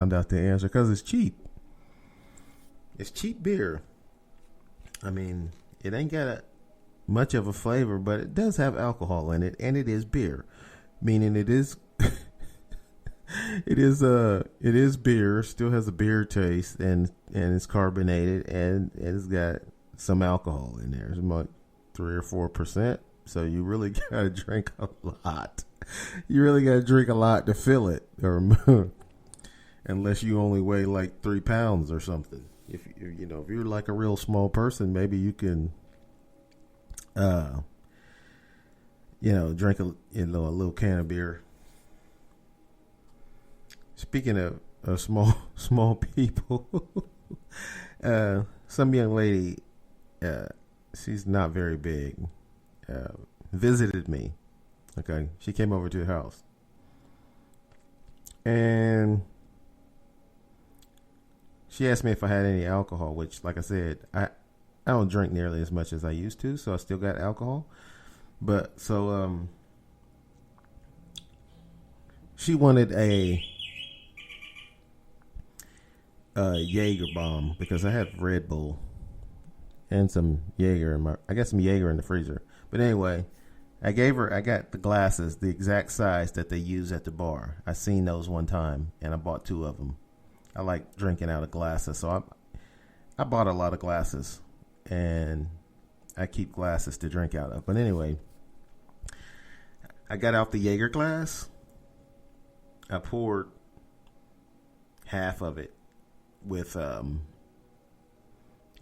Found out the answer because it's cheap. It's cheap beer. I mean, it ain't got much of a flavor, but it does have alcohol in it, and it is beer, meaning it is it is beer. Still has a beer taste, and it's carbonated, and it's got some alcohol in there. It's about 3 or 4%. So you really gotta drink a lot. You really gotta drink a lot to fill it, or unless you only weigh like 3 pounds or something. If you're like a real small person, maybe you can, drink a little can of beer. Speaking of small people, some young lady, she's not very big, visited me. Okay, she came over to the house, and she asked me if I had any alcohol, which, like I said, I don't drink nearly as much as I used to, so I still got alcohol. But so she wanted a Jaeger bomb because I have Red Bull and some Jaeger I got some Jaeger in the freezer. But anyway, I got the glasses, the exact size that they use at the bar. I seen those one time, and I bought 2 of them. I like drinking out of glasses, so I bought a lot of glasses, and I keep glasses to drink out of. But anyway, I got out the Jaeger glass. I poured half of it with it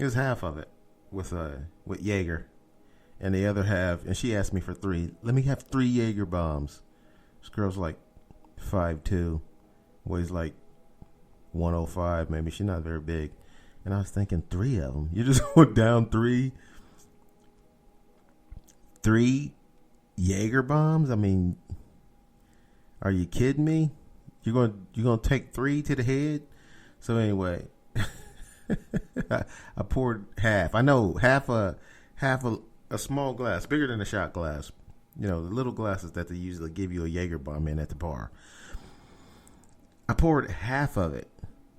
was half of it with Jaeger, and the other half. And she asked me for 3. Let me have 3 Jaeger bombs. This girl's like 5'2", weighs like 105, maybe. She's not very big. And I was thinking 3 of them. You just went down 3 Jaeger bombs? I mean, are you kidding me? You're gonna take 3 to the head? So anyway, I poured half. I know half a small glass, bigger than a shot glass. The little glasses that they usually give you a Jaeger bomb in at the bar. I poured half of it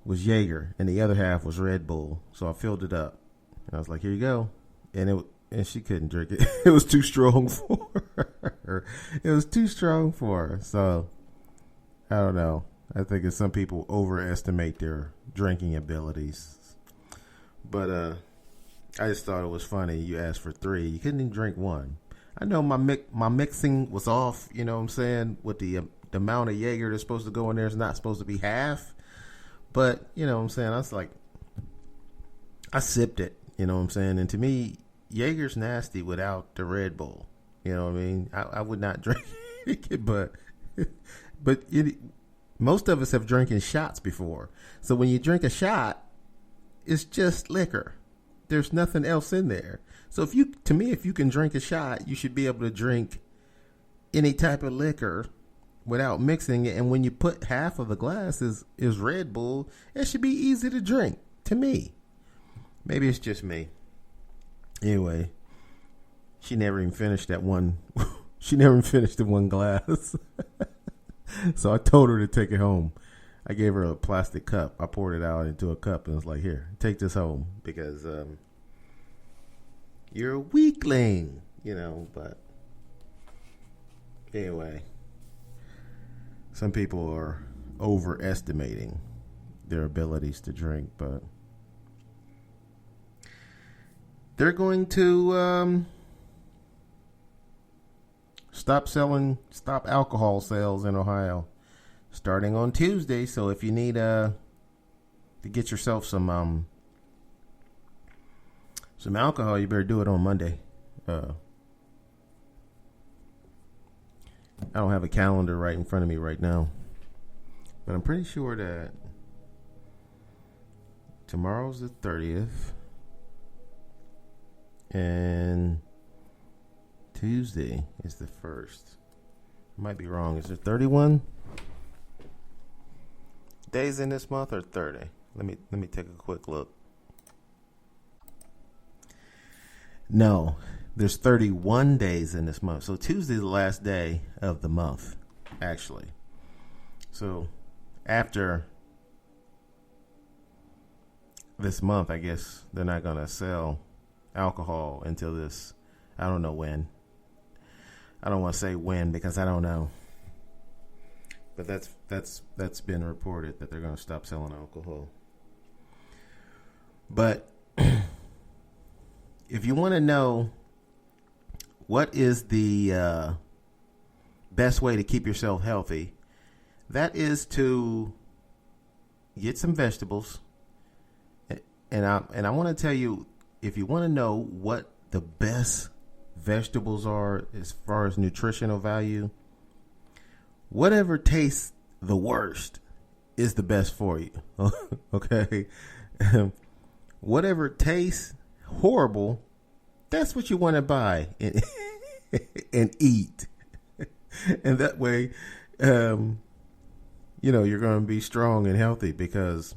was Jaeger, and the other half was Red Bull. So I filled it up, and I was like, "Here you go." And she couldn't drink it. It was too strong for her. It was too strong for her. So I don't know. I think that some people overestimate their drinking abilities. But I just thought it was funny. You asked for 3. You couldn't even drink 1. I know my mixing was off. You know what I'm saying? With the amount of Jaeger that's supposed to go in there is not supposed to be half. But, you know what I'm saying? I was like, I sipped it. You know what I'm saying? And to me, Jaeger's nasty without the Red Bull. You know what I mean? I would not drink it, but most of us have drinking shots before. So when you drink a shot, it's just liquor. There's nothing else in there. So if you can drink a shot, you should be able to drink any type of liquor without mixing it. And when you put half of the glass is Red Bull, it should be easy to drink, to me. Maybe it's just me. Anyway, she never even finished that one. She never even finished the one glass. So I told her to take it home. I gave her a plastic cup. I poured it out into a cup and was like, "Here, take this home because you're a weakling," But anyway, some people are overestimating their abilities to drink, but they're going to stop alcohol sales in Ohio starting on Tuesday. So if you need to get yourself some alcohol, you better do it on Monday. I don't have a calendar right in front of me right now, but I'm pretty sure that tomorrow's the 30th and Tuesday is the 1st. I might be wrong. Is there 31 days in this month or 30? Let me take a quick look. No, there's 31 days in this month. So Tuesday's the last day of the month, actually. So after this month, I guess they're not going to sell alcohol until this. I don't know when. I don't want to say when because I don't know. But that's been reported that they're going to stop selling alcohol. But if you want to know what is the best way to keep yourself healthy, that is to get some vegetables. And I want to tell you, if you want to know what the best vegetables are as far as nutritional value, whatever tastes the worst is the best for you. Okay? Whatever tastes horrible, that's what you want to buy and eat. And that way, you're going to be strong and healthy because,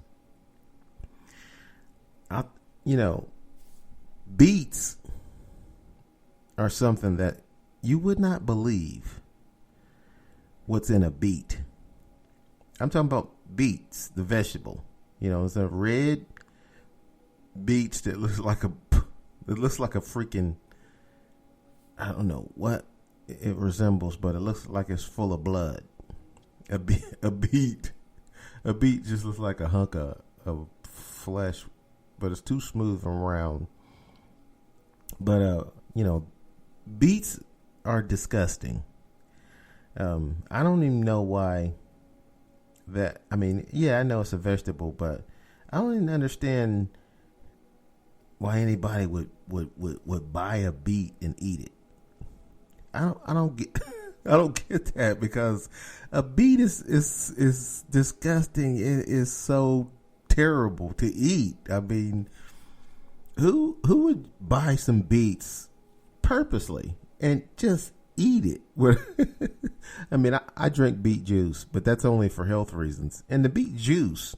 beets are something that you would not believe what's in a beet. I'm talking about beets, the vegetable. It's a red beets that looks like a freaking, I don't know what it resembles, but it looks like it's full of blood. A beet just looks like a hunk of flesh, but it's too smooth and round. But beets are disgusting. I don't even know why that. I mean, yeah, I know it's a vegetable, but I don't even understand why anybody would buy a beet and eat it. I don't get I don't get that because a beet is disgusting. It is so terrible to eat. I mean, who would buy some beets purposely and just eat it? I mean, I drink beet juice, but that's only for health reasons. And the beet juice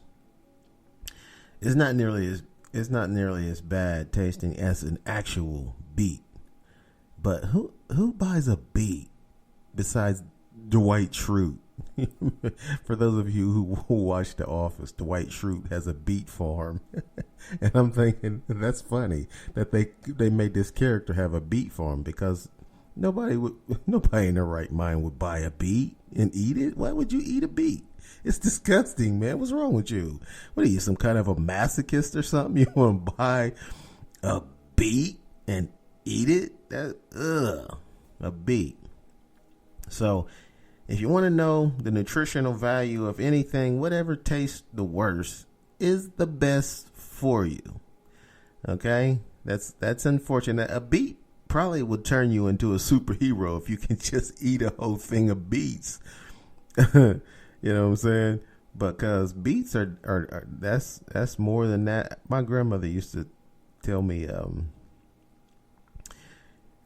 is not nearly as bad tasting as an actual beet. But who buys a beet besides Dwight Schrute? For those of you who watch The Office, Dwight Schrute has a beet farm. And I'm thinking that's funny that they made this character have a beet farm because nobody in their right mind would buy a beet and eat it. Why would you eat a beet? It's disgusting, man. What's wrong with you? What are you, some kind of a masochist or something? You want to buy a beet and eat it? A beet. So if you want to know the nutritional value of anything, whatever tastes the worst is the best for you. Okay? That's unfortunate. A beet probably would turn you into a superhero if you can just eat a whole thing of beets. You know what I'm saying? Because beets are that's more than that. My grandmother used to tell me,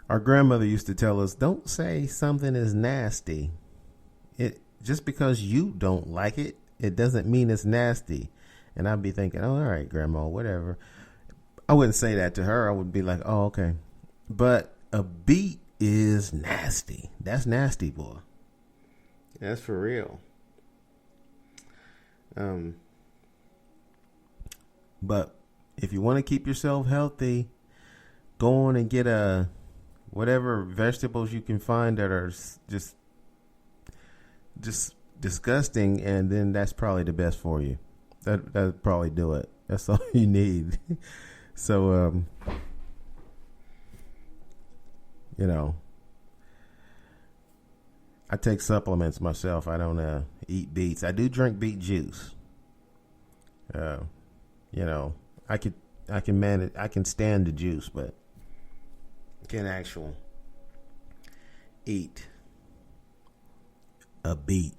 our grandmother used to tell us, don't say something is nasty. It just because you don't like it, it doesn't mean it's nasty. And I'd be thinking, oh, all right, grandma, whatever. I wouldn't say that to her. I would be like, oh, okay. But a beet is nasty. That's nasty, boy. That's for real. But if you want to keep yourself healthy, go on and get whatever vegetables you can find that are just disgusting, and then that's probably the best for you. That'll probably do it. That's all you need. So I take supplements myself. I don't eat beets. I do drink beet juice. I can manage. I can stand the juice, but I can't actually eat a beet.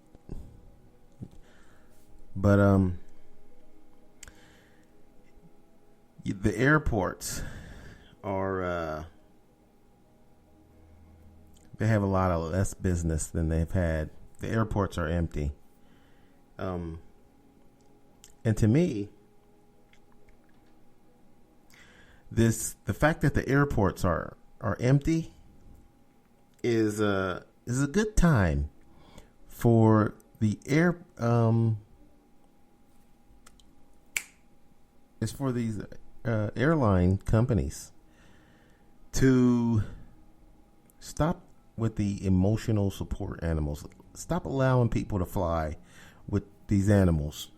But the airports are they have a lot of less business than they've had. The airports are empty. And to me, the fact that the airports are empty is a good time for the is for these airline companies to stop with the emotional support animals. Stop allowing people to fly with these animals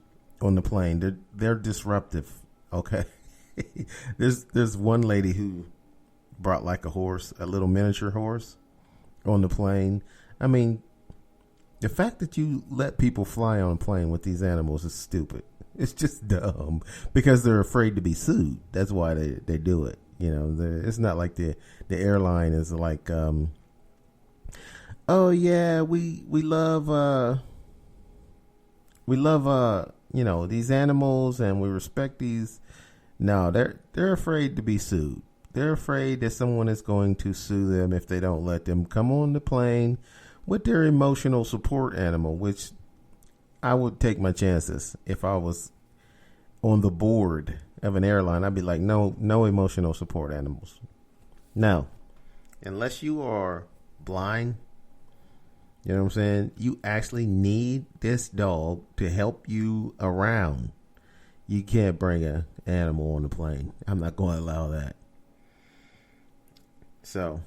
on the plane. They're disruptive. Okay. There's one lady who brought like a horse, a little miniature horse, on the plane. I mean, the fact that you let people fly on a plane with these animals is stupid. It's just dumb because they're afraid to be sued. That's why they do it. You know, it's not like the airline is like, oh yeah, we love you know, these animals and we respect these. No, they're afraid to be sued. They're afraid that someone is going to sue them if they don't let them come on the plane with their emotional support animal, which I would take my chances if I was on the board of an airline. I'd be like, no emotional support animals. No, unless you are blind, you know what I'm saying? You actually need this dog to help you around. You can't bring an animal on the plane. I'm not going to allow that. So,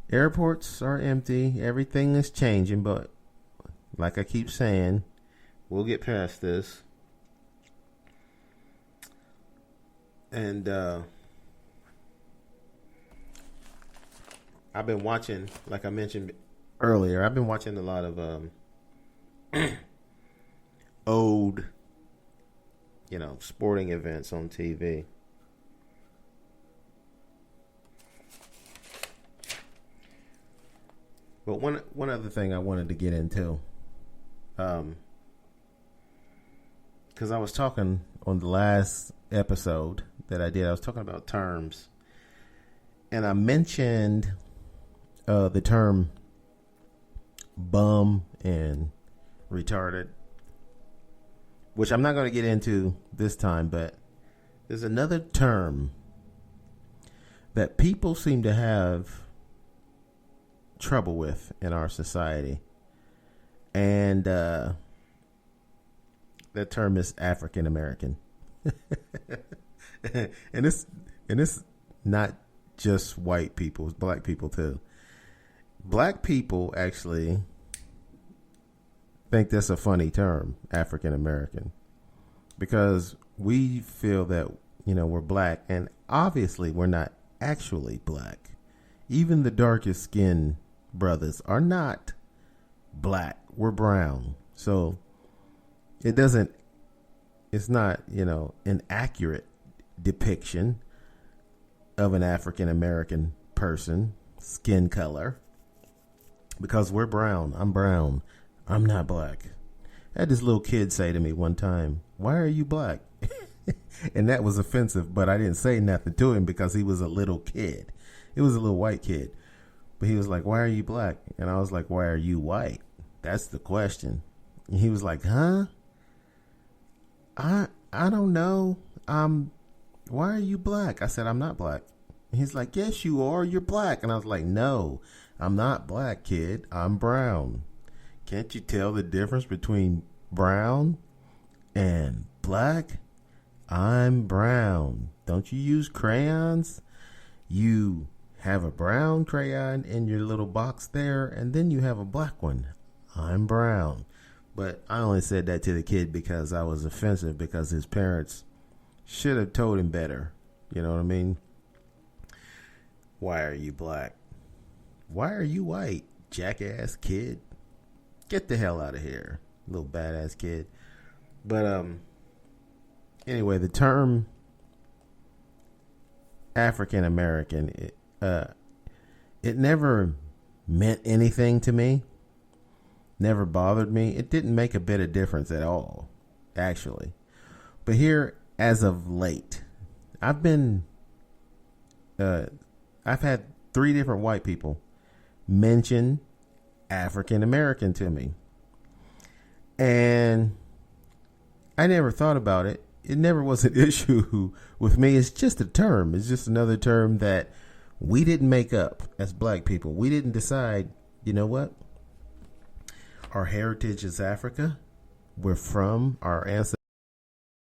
airports are empty. Everything is changing, but like I keep saying, we'll get past this. And I've been watching, like I mentioned earlier, I've been watching a lot of old, you know, sporting events on TV. But one other thing I wanted to get into, because I was talking on the last episode that I did, I was talking about terms, and I mentioned the term bum and retarded, which I'm not going to get into this time, but there's another term that people seem to have trouble with in our society, and that term is African American. and it's not just white people, it's black people too. Black people actually think that's a funny term, African American, because we feel that, you know, we're black, and obviously we're not actually black. Even the darkest skin brothers are not black. We're brown. So it's not, you know, an accurate depiction of an African American person, skin color, because we're brown. I'm brown. I'm not black. I had this little kid say to me one time, "Why are you black?" And that was offensive, but I didn't say nothing to him because he was a little kid. It was a little white kid. But he was like, "Why are you black?" And I was like, "Why are you white? That's the question." And he was like, "Huh? I don't know. Why are you black?" I said, "I'm not black." And he's like, "Yes, you are. You're black." And I was like, "No, I'm not black, kid. I'm brown. Can't you tell the difference between brown and black? I'm brown. Don't you use crayons? You have a brown crayon in your little box there, and then you have a black one. I'm brown." But I only said that to the kid because I was offensive, because his parents should have told him better. You know what I mean? Why are you black? Why are you white, jackass kid? Get the hell out of here, little badass kid. But anyway, the term African American, it never meant anything to me. Never bothered me. It didn't make a bit of difference at all, actually. But here, as of late, I've had 3 different white people mention African American to me, and I never thought about it. It never was an issue with me. It's just a term. It's just another term that we didn't make up as black people. We didn't decide, you know what? Our heritage is Africa. We're from our ancestors.